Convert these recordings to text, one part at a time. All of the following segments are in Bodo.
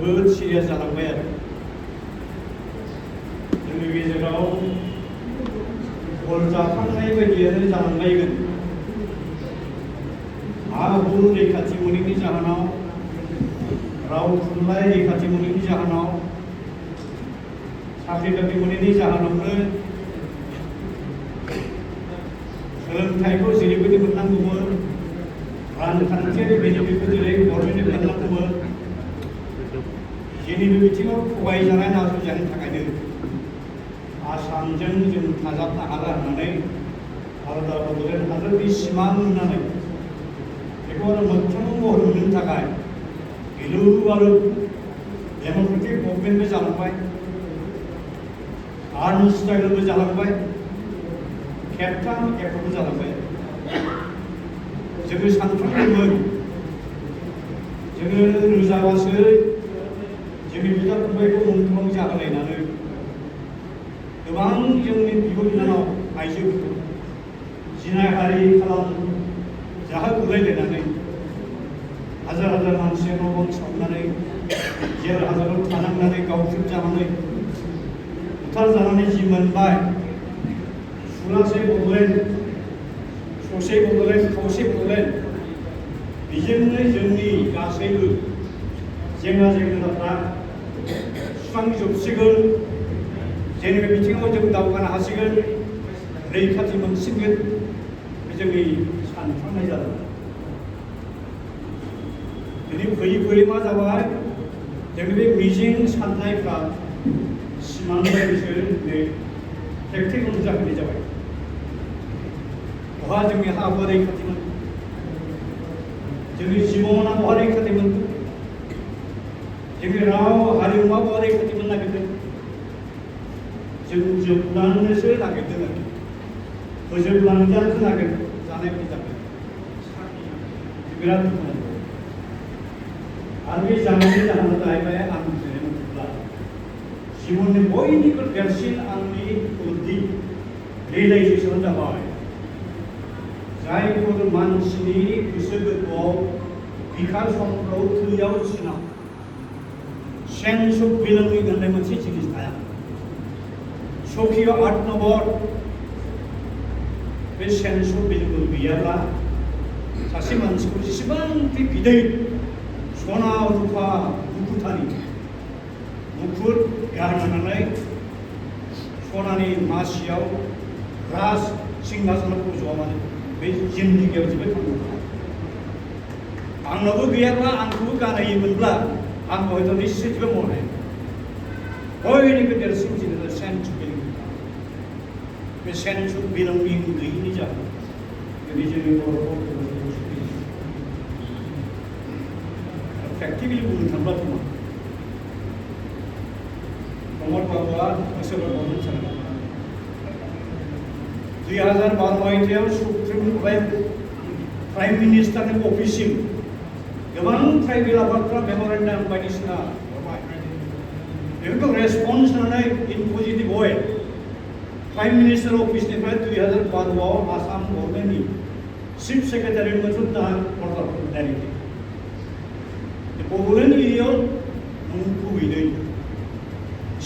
जोबोद सिरियास जालांबाय आरो जोंनि गेजेराव गल जाखांनाय बायदियानो जालांलायगोन। हा हु रैखाथि मोनैनि जाहोनाव, राव थुनलाइ रैखाथि मोनैनि जाहोनाव, साख्रि बाख्रि मोनैनि जाहोनावनो सोलोंथाइखौ जेरैबायदि मोननांगौमोन, रांखान्थियारि बेनिफिटखौ जेरै गभर्नमेन्टनिफ्राय मोननांगौमोन, जेनिबो बिथिङाव थगायजानाय नासयजानायनि थाखायनो आसामजों जों थाजाबनो हाला होननानै आलादा बड'लेण्ड हादरनि सिमां होननानै बेखौ आरो मोगथां महर मोननो थाखाय गिलु बालु डेम'क्रेटिक गभर्नमेन्टबो जालांबाय, आनस्टेबलबो जालांबाय, खेबथाम खेबथामबो जालांबाय। जोङो सानफ्रोमबोमोन जोङो रोजाबासो जोंनि बिदा फंबायखौ मुंख्लं जाहोलायनानै गोबां जोंनि बिब' बिनानाव आइजोफोरखौ जिनाहारि जाहोगुलायलायनानै हाजार हाजार मानसिया न' बां सावनानै जेल हाजाराव थानांनानै गावख्रेबजानानै बुथारजानानै जि मोनबाय सुलासे बड'लेण्ड, ससे बड'लेण्ड, खावसे बड'लेण्ड, बेजोंनो जोंनि गासैबो जेंना जेंनाफ्रा सुस्रांजोबसिगोन, जेनिबो बिथिङाव जों दावगानो हासिगोन, रैखाथि मोनसिगोन, बे जोंनि सानफ्रांनाय जादों। दिनै फैयै फैयै मा जाबाय, जोंनि बे मिजिं साननायफ्रा सिमां बायदिसो दिनै प्रेक्टिकेल जाहैनाय जाबाय। बहा जोंनि हा हुआ रैखाथिमोन, जोंनि जिबना बहा रैखाथिमोन, जोंनि राव हारिमुआ बहा रैखाथिमोन नागिरदों, जों जोबलांनोसो नागिरदों आरोखि, फोजोबलांजानो जानाय बायदि जाबाय। बिराद दुखु नांगौ। आरो बे जानायनि जाहोना जाहैबाय आं बुजिनाय मथेब्ला जिबननि बयनिख्रुइ देरसिन आंनि उपलब्धि रियेलाइजेसन जाबाय, जायफोर मानसिनि गोसो गोरबोआव बिखा समफ्राव थैयाव सिनाव सेन्स अफ बिलंगिं होननाय मोनसे जिनिस थाया। सखिय आत्मबोध, बे सेन्स अफ बिलंगिं गैयाब्ला सासे मानसिखौ जेसेबांखि गिदिर सना रुफा मुकुटानि मुकुट गानहोनानै सनानि मासियाव राज सिंहासनाव फज'आ मानो बे जिन्दगियाव जोबोद थांनो हाया। आंनावबो गैयाब्ला आंखौबो गानहोयोमोनब्ला आंखौ हयथ' निश्चित जेबो मावनो हाया। बयनिख्रुइ देरसिन जिनिसा सेन्स अफ बिलंगिं, बे सेन्स अफ बिलंगिं गैयिनि जाहोनाव दिनै जोंनि बर'फोरखौ प्रेक्टिकेलि बुंनो थांब्ला प्रमद बाबुआ बोसोर बावनो सानो 2012 मायथाइयाव सुप्रिम प्राइम मिनिस्टारनि अफिससिम गोबां ट्राइबेल आफादफ्रा मेम'रेन्डाम बायदिसिना बेफोरखौ रेसपन्स होनानै in positive way prime minister अफिसनिफ्राय 2012आव आसाम गभर्नमेन्टनि चिफ सेक्रेटारि मोनसे अर्डार डाइरेक्टिभ बड'लेण्ड एरियायाव नंगुबैयै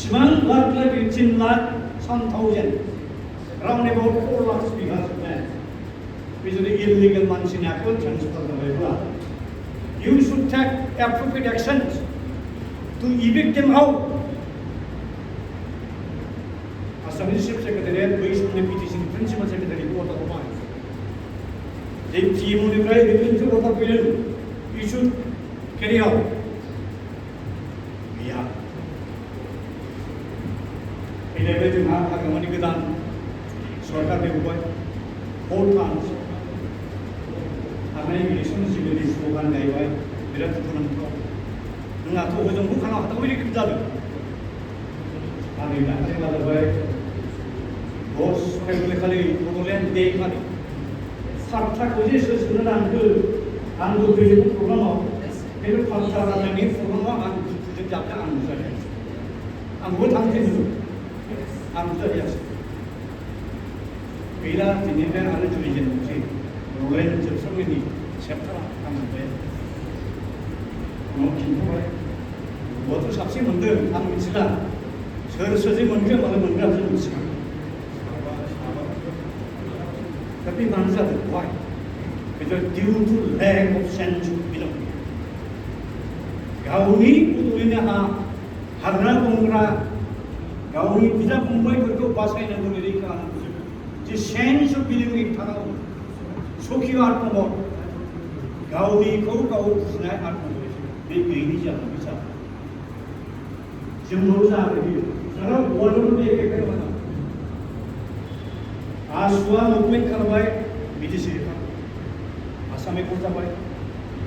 सिबां लाख 18,000 राउन्ड एबाउट 4 लाख बिघास लेन्ड बे जुदि इललिगेल मानसिनि आखायाव ट्रेन्सफार जाबायब्ला you should take appropriate actions to evict them out. आसामनि चिफ सेक्रेटारिया बै समनि पिटिसिनि प्रिन्सिपाल सेक्रेटारिखौ अर्डार हरबाय जे पिएमअनिफ्राय ओरैबायदि अर्डार फैदों you should carry out. गैया। फैलायबाय जोंहा हाग्रामानि गोदान सरकार बेवहाय 4 टार्म्स थांनाय इलेक्सन सिगांनि स्ल'गान गायबाय, बिराद दुखुनांथाव। नोंहाथ' हजोंबो खाना हाथावबायदि खोब जादों। आंनि दाखालि जाबाय 10 फेब्रुवारि खालि बड'लेण्ड डे खालि 7थाखौ जे सोसननो नांगौ आंबो फैदोंमोन प्रग्रामाव, खिन्थु 5था राननायनि प्रग्रामाव आं दुखुजों जाबदों, आं नुजायाखै। आंबो थांफिनदोंमोन, आं नुजायासै। गैला, दिनैनिफ्राय आरो जुरिजेननोसै बड'लेण्ड जोबस्रांनायनि चेप्टारा आं नुबाय उनाव खिन्थाबाय 누구도 삽시 문들 안 미치나 서서지 문게 말을 문가 좀 미치나 tapi bangsa why because due to lack of sense of belonging gauni putuina harna kongra gauni bisa kumbai berko basai na gori ka je sense of belonging thana sokhi atma gauni ko kau kusna atma be gini ja bisa jumno sa be sara bolon be ke mana आसुआ मुवमेंट करबाय बीटीसी आसामे को जाबाय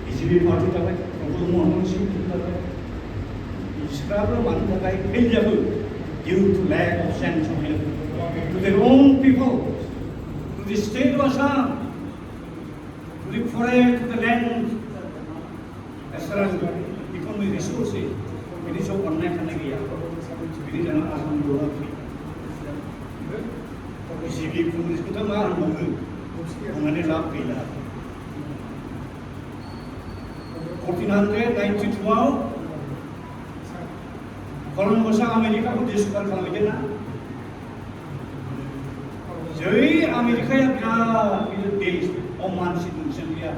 बीजेपी पार्टी जाबाय प्रफुल्ल महन सिंह जाबाय इसराबो मान थाखाय फेल जाबो due to lack of sense of belonging to their own people to the state of Assam to the forest to the land as far as economic resources ini so अन्याय करने गया ini jangan asam doa BJP Congress को तो मार होंगे उन्होंने लाभ किया 1492 कोलंबस अमेरिका को डिस्कवर खालामबाय ना जै अमेरिकाया बिराद गिदिर देश अमानसि दंसोन गैया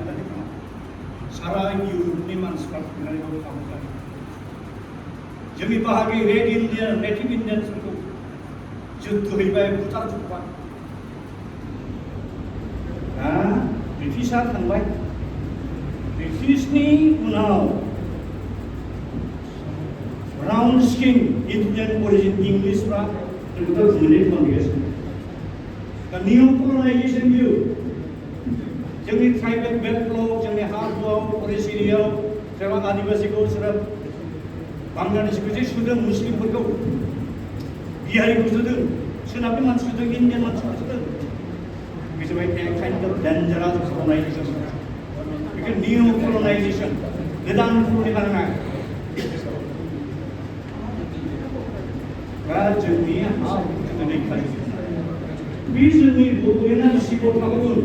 सारा इउरपनि मानसिफ्रा फैनानै बेयाव थाहैबाय जोंनि बाहागि रेड इन्डियान नेटिभ इन्डियानफोरखौ जुद्ध हैबाय बुथारजोब्बाय ब्रिटिशआ थांबाय ब्रिटिशनि उनाव ब्राउन स्किन इन्डियान अरिजिन इंलिशफ्रा जोंखौ बुंनानै खालामगासिनो दा निउ कलनाइजेसन भिउ जोंनि ट्राइबेल बेल्टफ्राव जोंनि हाजोआव फरेस्ट एरियायाव सोरबा आदिबासिखौ सोरबा बांलादेशखौ जे सुदों मुस्लिमफोरखौ बिहारिखौ सुदों सोनाबनि मानसिफोरजों इन्डियान मानसिफोर सुदों It's a kind of dangerous colonization. Because new colonization, the done for the Banana. Gradually, how to the next country. Recently, Bukuna Sibo Pakun.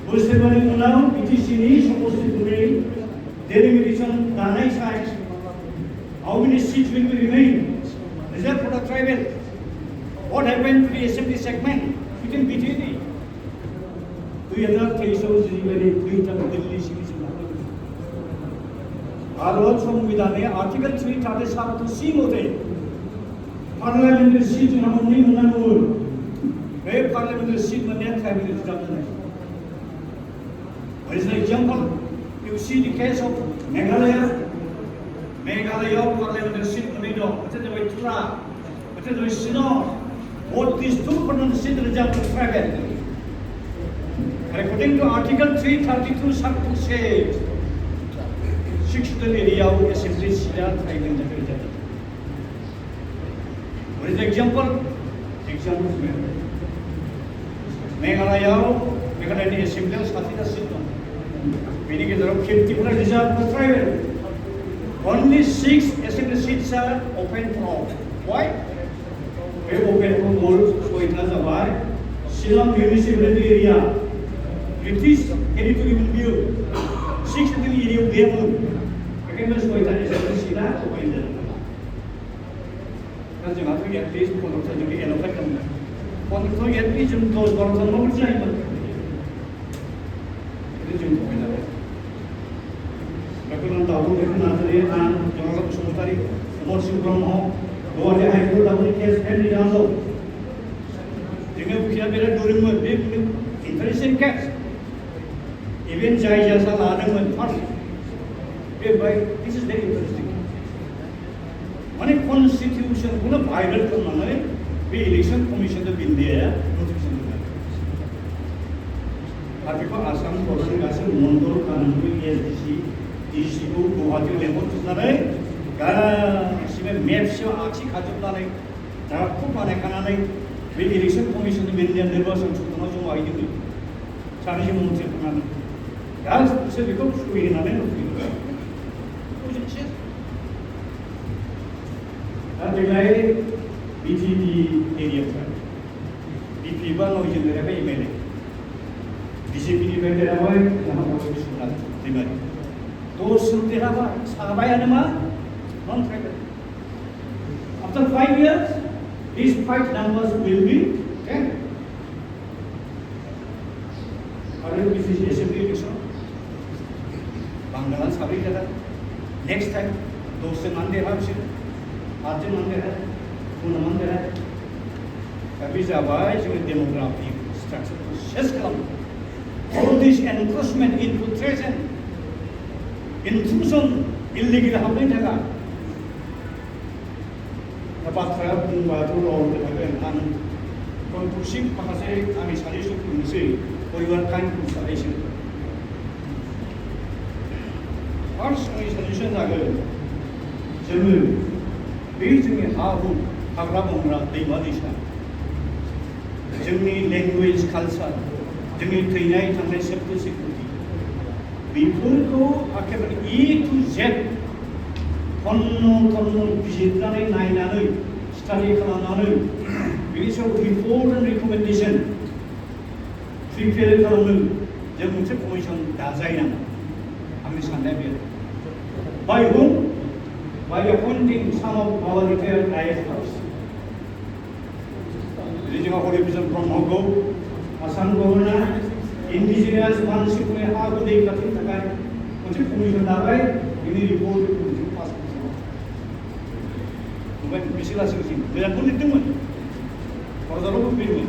Busebani Munau, it is in supposed to be derivation, Danai size. How many seats will remain? Reserved for the tribal. What happened to the assembly segment within BJP? 2023 very freedom Delhi series Bharat संविधान में आर्टिकल 337 to C मते पार्लियामेंट्री सीट मोननै मोननांगौ बे पार्लियामेंट्री सीट मोननाया ट्राइबल रिजर्व जानाय For example, you see the case of Meghalaya parliamentary seat मोननै दं मोनसे जाबाय त्रिपुरा मोनसे जाबाय Shillong Both these two couldn't sit reserved for tribal. According to Article 332, Section 6, 6th area of assembly seat tribal reserved. For example, Meghalaya assembly साथीदा seat दं. बेनि गेजेराव 50 reserved for tribal. Only 6 assembly seats are open for all. Why? We open for more, so it has a why. Shillong municipality area, British territory will be 6th area of Devon. Again, so it has a Sina open there. Because you have to get these for the elephant. For the get these, those ones are not giant. It is in the Bakulan Tabu, Nathalie, and Jonathan Sumutari, Morsi Bromo. What I put on the case and the answer. You know, we have been doing a big interesting case. Even Jaya Saladam and Party. This is very interesting. One constitution, one of Bible from Manay, we election commission of India, notification. Article Assam, Koran Gasser, Mondor, Kanuri, SDC, ECU, Guwahati, Lemon, Tusanay. गासिबो मेप्सआव आखि खाजोबनानै दाखौ बानायखानानै बे इलेक्सन कमिसन मेनलिया निर्वाचन सदनाव जमाहैदोंमोन सानैसो मन्थ्रि थांनानै गासिबो बेखौ सुहिनानै होफैदों दा देग्लाय बिटिपि एरियाफ्रा बिपिबा नयजन देरहाबाय एमएलए बिजेपिनिफ्राय देरहाबाय बिश्वनाथ दैमारि those who they have sahabai anima, non-threatened. After 5 years, these 5 numbers will be 10. Assembly election. Bangladesh sabri kata. Next time, those se mande hai, aaj mande hai, puna mande hai. Kabhi jabai jeng demography structure shes kalam. All this encroachment, infiltration, intrusion, illegal happening jaga. Dapat saya pun batu lawan dengan conclusive makasih kami solution kunci परिवर्तन को सजेशन और सजेशन जागो जोङो बे जोंनि हा हु हाग्रा बंग्रा दैमा दैसा जोंनि लेंगुवेज कालचार जोंनि थैनाय थांनाय सेफ्टि सिकिउरिटि बेफोरखौ एकेबारे ए टु जेड खन्न बिजिरनानै नायनानै स्टाडि खालामनानै बेनि सायाव रिपर्ट एन्ड रिकमेन्डेसन प्रिपेयर खालामनो जों मोनसे कमिसन दाजायनांगौ आंनि साननाया बेनो by whom? By appointing some of our retired IAS. Jadi जोंहा हरिबिजन ब्रह्मखौ आसाम गभर्नमेन्टआ इन्डिजिनियास मानसिफोरनि हा हु दै खाथिनि थाखाय मोनसे कमिसन दाबाय बिनि रिपर्टखौ जों पास खालामो ओमफ्राय बिसोर लासै गोजानखौ लिरदोंमोन क'क्राझारावबो फैदोंमोन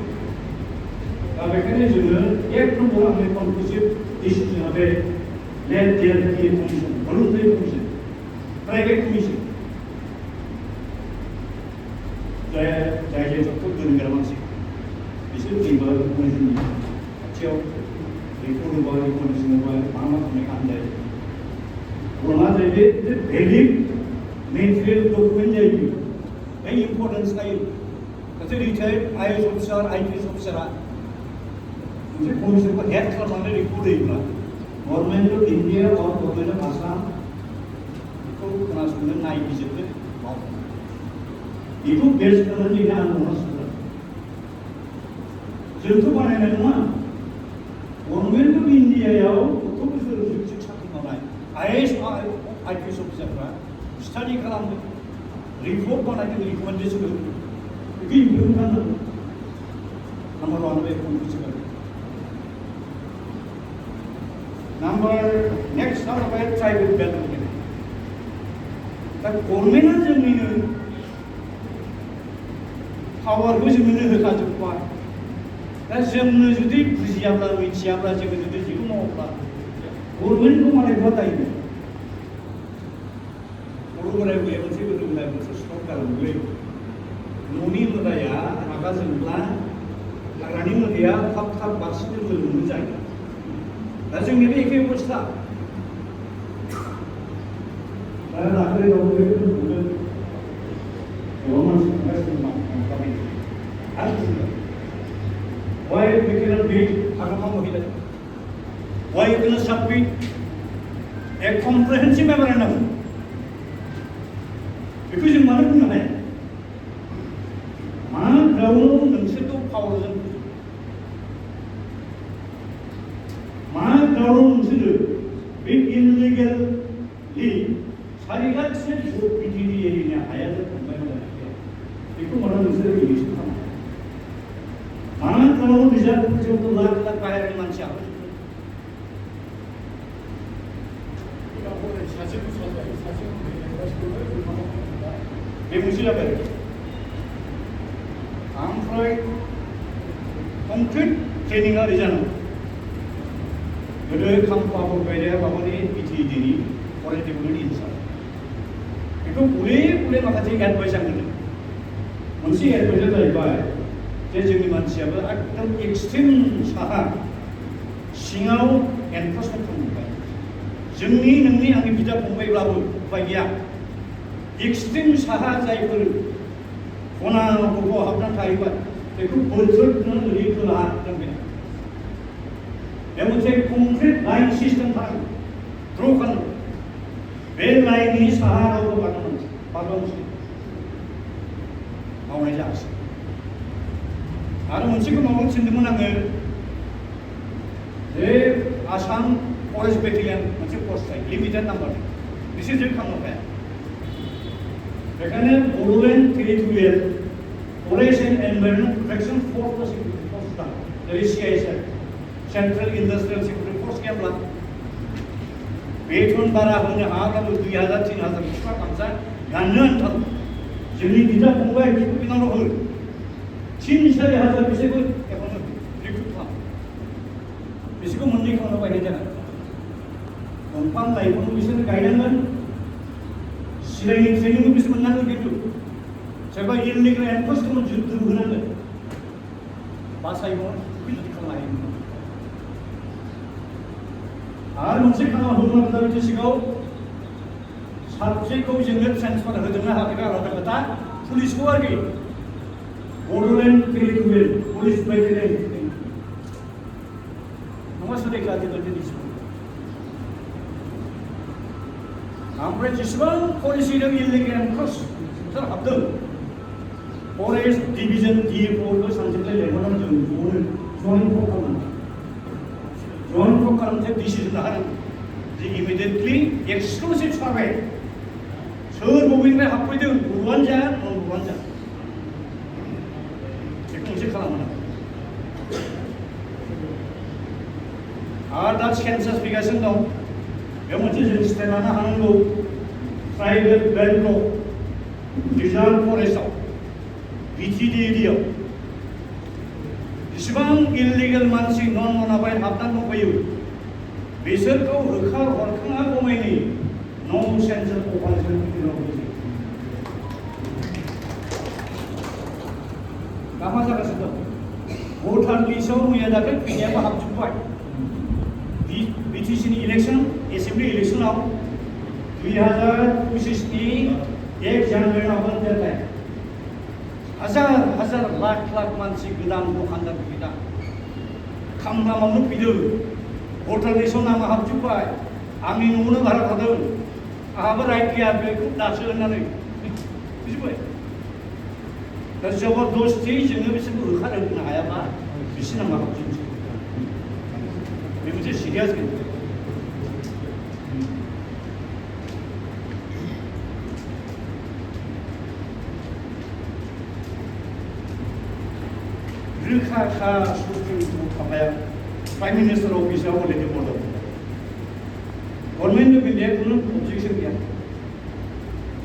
दा बेखायनो जोङो एक नम्बर आंनि कनक्लुसिभ डिसिजनआ बे let there be a commission voluntary commission private commission जाय जथ्थ' गोरों गोरा मानसि बिसोर फैबा कमिसननि खाथियाव रिपर्ट होबाय रिकमेन्डेसन होबाय मा खालामनाय आन्दायो अब्ला मा जायो बे भेलिड मेटेरियेल डकुमेन्ट जायो बे इम्पर्टेन्स थायो सासे रिटायार्ड आइएएस अफिसार आइपिएस अफिसारा मोनसे कमिसनखौ हेड खालामनानै रिपर्ट होयोब्ला गभर्नमेन्ट अफ इन्डिया और गभर्नमेन्ट अफ आसाम बेखौ खोनासंनो नायबिजिरनो मावो बेखौ बेस खालामनानै लिरनो आं मावनांसिगोन जोंथ' बानायनाय नङा गभर्नमेन्ट अफ इन्डियायाव गथ' बोसोर जों साख्रि मावनाय आइएएस आइपिएस अफिसारफ्रा स्टाडि खालामदों रिपर्ट बानायदों रिकमेन्डेसन होदों बेखौ इमप्लिमेन्ट खालामनांगौ नाम्बार वान बे कनक्लुसिभ Number next number tribal development. दा गभर्नमेन्टआ जोंनिनो पावारखौ जोंनो होखाजोब्बाय दा जोंनो जुदि बुजियाब्ला मिथियाब्ला जोङो जुदि जेबो मावाब्ला गभर्नमेन्टखौ मालायफ्रा दायो बर' बोराय बुरैया मोनसे गोदो गोदाय मोनसे स्लक गालांदोंलै न'नि मोदाया रागा जोंब्ला हाग्रानि मोदाया थाब थाब बारसिनो लोगो जायो दा जोंनि बे एखे अबस्था दा दाखालि रावबो बेखौ नुदों गोबां मानसि थांगासिनो दं आरो why we cannot build Agama Mohila? Why you cannot submit a comprehensive memorandum? Because you mana pun ada, mana gaul nungsi tu power jen, mana gaul nungsi tu big illegally sarigat se जो PTD एरिया आया तो कंबाइन हो गया, देखो mana nungsi tu ini semua. Mana kalau bisa untuk lakukan bayar di manusia? Mesti apa? Amfroy complete training ada jangan. Jadi kamu apa bayar apa ni PTD ni, politik ni insan. Itu boleh makasih advice yang ini. Mesti advice tu apa? जोंनि मानसियाबो एकदम एक्सट्रिम साहा सिङाव एनफर्समेन्ट खालामबाय जोंनि नोंनि आंनि बिदा फंबायब्लाबो उपाय गैया एक्सट्रिम साहा जायफोर खना गफाव हाबनानै थायोबा बेखौ बोथ्रोदनो ओरै खोलाहा दोनबाय बे मोनसे कंक्रिट लाइन सिस्टेम द्र' खालामो बे लाइननि साहा रावबो बारलांसै मावनाय जायासै आरो मोनसेखौ मावनो थिनदोंमोन आङो जे आसाम फरेस्ट बेटेलियन मोनसे पस्ट थायो लिमिटेड नाम्बार बिसोर जेबो खालामनो हाया बेखायनो Bodoland territorial forest and environment protection force दं जेरै CISF central industrial security force गैयाब्ला बेथन बारा होनो हायाब्लाबो 2000-3000 गस्ला गामसा गाननो आन्था जोंनि बिदा फंबाय बिब' बिनानावफोर 3-4 हाजार बिसोरबो एखौनो रिक्रुट खालाम बिसोरखौ मोननै खालामनो बायनाय जागोन दंफां लाइफां बिसोर गायनांगोन सिलायनि ट्रेनिंखौ बिसोर मोननांगोन खिन्थु सोरबा इलिगेल एनफोर्सखौ जुद्ध होनांगोन बासायगोन बिदि खालामनो हायो आरो मोनसे खामानि होनांगौ जाबाय सिगाङाव साबजेक्टखौ जोंनो ट्रेन्सफार होदोंना हायाखै आलादा खोथा पुलिसखौ आरोखि बड'लेण्ड टेरिटरियेल पुलिस बेटेलियन नङा संरैखा दिनैसिम ओमफ्राय जेसेबां पलिसिजों इलिगेल एनफोर्सफोर हाबदों फरेस्ट डिभिजन DFOखौ सानसेखालि लेंहरनानै जों ज'इन खालामनानै डिसिजन लानांगोन जे इमिडियेटलि एक्सक्लुसिभ सार्भे सोर बबेनिफ्राय हाबफैदों बर'आनो जा नन बर'आनो जा बेखौ मोनसे खालामनांगोन आरो दा सेन्सास फैगासिनो दं बेयाव मोनसे जों स्टेप लानो हानांगौ ट्राइबेल बेल्ट ब्लक रिजार्भ फरेस्टआव BTD एरियायाव जेसेबां इलिगेल मानसि नन मनाबाइड हाबनानै दंफैयो बिसोरखौ होखार हरखाङागौमानि नो सेन्सास अपारेसन दा मा जागासिनो दं भटार लिस्टआव मैया दाख्लै फैनायाबो हाबजोब्बाय BTCनि इलेक्सन एसेम्बलि इलेक्सनाव 2025नि 1 जानुवारियाव देरलाय हाजार लाख मानसि गोदान दखानदार फैदा खामला मावनो फैदों भटार लिस्टआव नामा हाबजोब्बाय आंनि न'आवनो भारा थादों आंहाबो राइट गैया बेखौ दासो होननानै बुजिबाय दा जबरदस्ति जोङो बिसोरखौ होखारहोनो हायाबा बिसोर नामा हाबजोबसै बे मोनसे सिरियास खोथा रोखा सुप्रिम माबाया प्राइम मिनिस्टार अफिसाव अलरेडि हरदों गभर्नमेन्ट अफ इन्डिया खुनु अबजेक्सन गैया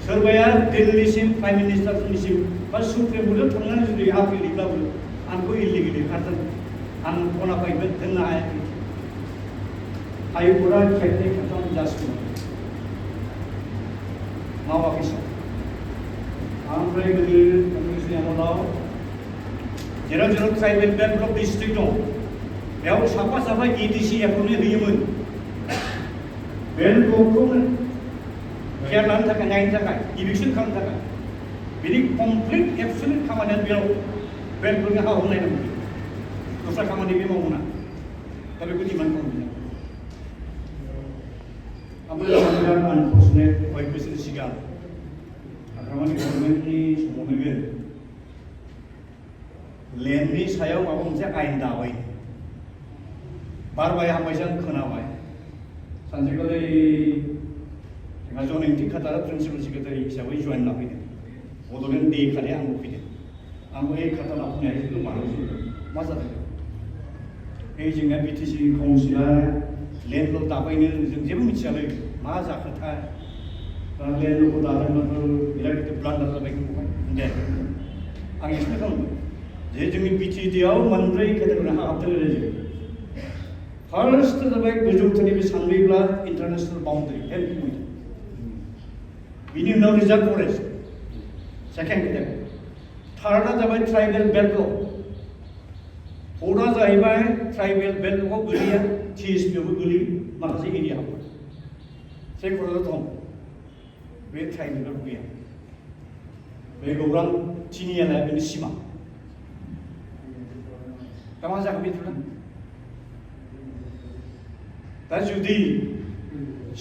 सोरबाया दिल्लीसिम प्राइम मिनिस्टारनिसिम बा सुप्रिम कर्टआव थांनानै जुदि आपिल लिरब्लाबो आंखौ इलिगेलि खारदों आं बनाफाइडबो दोननो हायाखै हाइकर्टआ खेबनै खेबथाम जासिगोन मावाखै सार ओमफ्राय गोदो कमिउनिस्टनि आमोलाव जेराव ट्राइबेल बेल्ट ब्लक डिस्ट्रिक्ट दं बेयाव साफा EDC एपखौनो होयोमोन बेल्ट ब्लकखौ केयार लानो थाखाय नायनो थाखाय इभिक्सन खालामनो थाखाय बिनि कमप्लिट एबसुलेट खामानियानो बेयाव बेल्ट ब्लकनि हा हमनाय दं दस्रा खामानि बे मावना दा बेखौ डिमान्ड खालामदों ओमफ्राय बिराद आनफर्चुनेट कয়েক बोसोर सिगां हाग्रामानि गभर्नमेन्टनि समावनो लेन्डनि सायाव माबा मोनसे आयेन दाबाय बारबाय हामबायसो आं खोनाबाय सानसेखालि जोंहा जनिंटि खातारा प्रिन्सिपाल सेक्रेटारि हिसाबै जइन लाफैदों बड'लेण्ड डे खालि आंबो फैदों आंबो खाता लाफैनायखौ मानोसै मा जादों बे जोंना BTC काउन्सिला लेन्ड ल' दाबायनो जों जेबो मिथियालै मा जाखोथाय लेन्ड ल'खौ दादोंब्लाबो बिराद गिदिर ब्लान्डार जाबाय जायाखै आं एक्सप्लेन खालामबाय जे जोंनि BTDआव मोनब्रै केटेगरि हा हाबदों जों फार्स्ट जाबाय गोजौ थाखोनि बे सानब्ला इन्टारनेशनेल बाउन्डारि हेल्प पइन्ट बिनि उनाव रिजार्भ फरेस्ट सेकेन्ड केटेगरि थार्डआ जाबाय ट्राइबेल बेल्ट ब्लक फोर्थआ जाहैबाय ट्राइबेल बेल्ट ब्लकआव गोलैया TSPआवबो गोलैयो माखासे एरिया हाबबाय से क'क्राझार दं बे ट्राइबेल बेल्ट गैया बे गौरां तिनियाला बेनि सिमा दा मा जाखो बेफोरना दा जुदि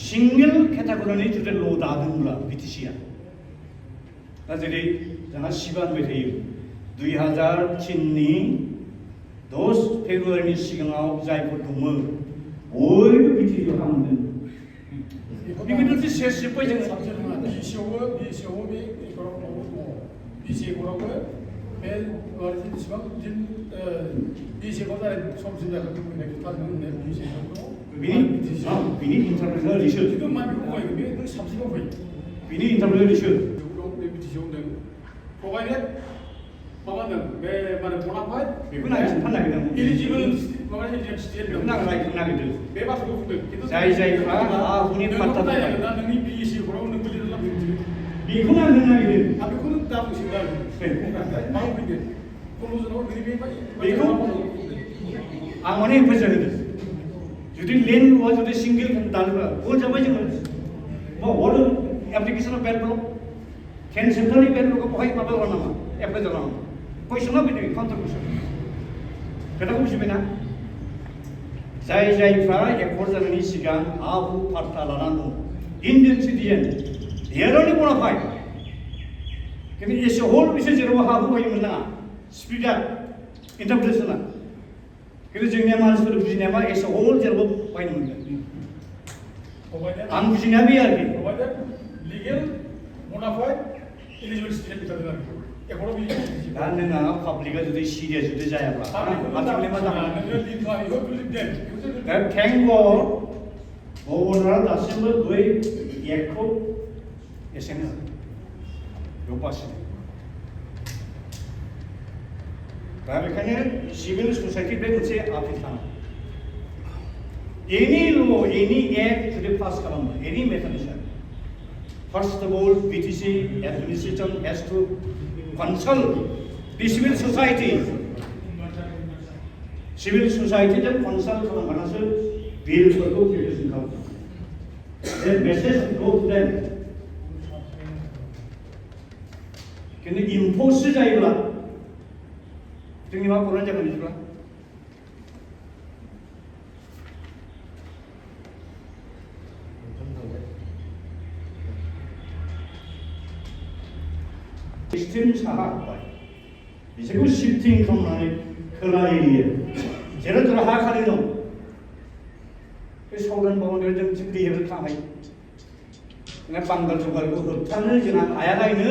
सिंगेल केटेगरिनि जुदि ल' दादोंब्ला BTCआ दा जेरै जोंहा सिगां होनबाय थायो 2003नि 10 फेब्रुवारिनि सिगाङाव जायफोर दंमोन boi biti jo hamden bikin tu ses siapa yang bini interpreter research bini interpreter research बेखौ नागिरनो नागिरदों नागिरनो नागिरदों जाय जायफ्रा हा हुनि पाट्टा दं बेखौनो आं नागिरदों बेखौ आं माने हेफाजाब होदों जुदि लेन ल'आ जुदि सिंगेल दानोब्ला गल जाबाय जोङो वार्ड एप्लिकेसनाव बेल ब्लक 10 सेन्टारनि बेल ब्लकआव बहाय माबा नामा एप्लाइ जानांगौ कुइसना बेनो काउन्टार कुइसन खोथाखौ बुजिबायना जाय जायफ्रा एकर्ड जानायनि सिगां हा हु पाट्टा लानानै दं इन्डियान सिटिजेन देयर अनलि बनाफाइड खिन्थु एसे हल बिसोर जेराव हा हु बायनो मोननाङा स्पिडआ इन्टारप्रिटेसना खिन्थु जोंनिया मानसिफोर बुजिनाया मा एसे हल जेरावबो बायनो मोनगोन आं बुजिनाया बे आरोखि लिगेल बनाफाइड एलिजिबल स्टुडेन्ट बिथांमोन आरोखि दा नोंहा पाब्लिकआ जुदि सिरियास जुदि जायाब्ला आथिखालाव मा जागोन दा थेंक गड गभर्नरा दासिमबो बै एक्टखौ एसेनो बेयाव बासिदों दा बेखायनो सिभिल ससाइटि बे मोनसे आपिल थानांगौ एनि ल' एनि एक्ट जुदि पास खालामो एनि mechanism First of all, BTC administration has to consult the civil society. Civil society then consult खालामनासो बिलफोरखौ प्रिपेरेसन खालामो. The message go to them. किन्तु इम्प'ज जायोब्ला जोंनि मा प्रब्लेम जागोन बिदिब्ला एक्सट्रिम साहा हाबबाय बिसोरखौ शिफ्टिं खालामनानै खोला एरिया जेराव जेराव हा खालि दं बे साउदार्न बाउन्डारियाव जों दैयाबो थांनो हायो दाना बांगाल जंगालखौ होबथानो जोंहा हायालायनो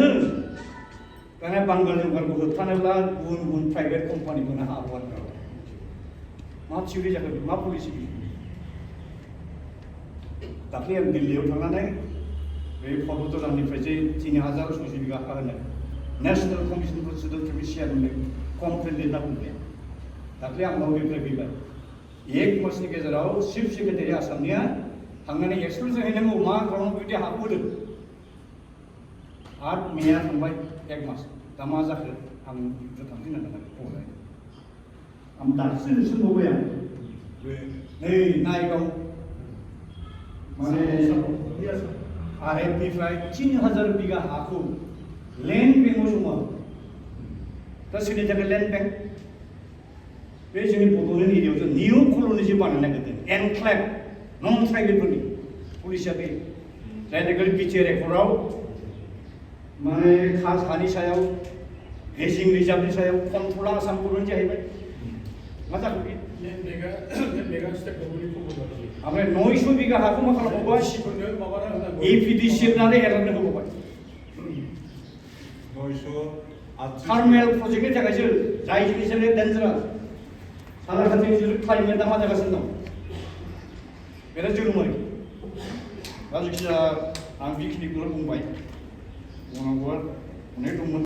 दाना बांगाल जंगालखौ होबथानोब्ला गुबुन गुबुन प्राइभेट कम्पानिफोरनो हा हगारनांगौ मा थिउरि जाखो मा पलिसि दाख्लै आं दिल्लीयाव थांनानै बे फट'दाननिफ्राय जे 3060 बिघा हा होनाय national commission four student chairman complain लिरना बुंबाय दाख्लै आंनाव रिप्लाइ फैबाय एक मासनि गेजेराव चिफ सेक्रेटारि आसामनिया थांनानै एक्सप्लेन जाहैनांगौ मा खालामनांगौ बिदि हाखौ होदों आरो मेया थांबाय एक मास दा मा जाखो आं थांफिननांगोन आं दासो नुसनबावबाय आं नै नायगाव माने आरएफनिफ्राय 3000 बिघा हाखौ लैंड बैंक जमा दा सोरनि थाखाय लैंड बैंक बे जोंनि बड'लेण्ड एरियायाव जों निउ कल'नि बानायनो नागिरदों एनक्लेव नन ट्राइबेलफोरनि पलिसिया बे जायनाखि बिटिआर एकर्डआव माने हानि सायाव रेजिं रिजार्भनि सायाव कन्ट्रला आसाम गभर्नमेन्ट जाहैबाय मा जाखो बे ओमफ्राय 900 बिघा हाखौ मा खालामबावबाय एपिडिसिएल नानै एरनो होबावबाय थार्मेल प्रजेक्टनि थाखायसो जाय जिनिसानो डेन्जारास सालाखाथि क्लाइमेटआ मा जागासिनो दं बेनो जोलुमारि दा जायखिजाया आं बेखिनिखौल' बुंबाय बुंनांगौआ अनेक दंमोन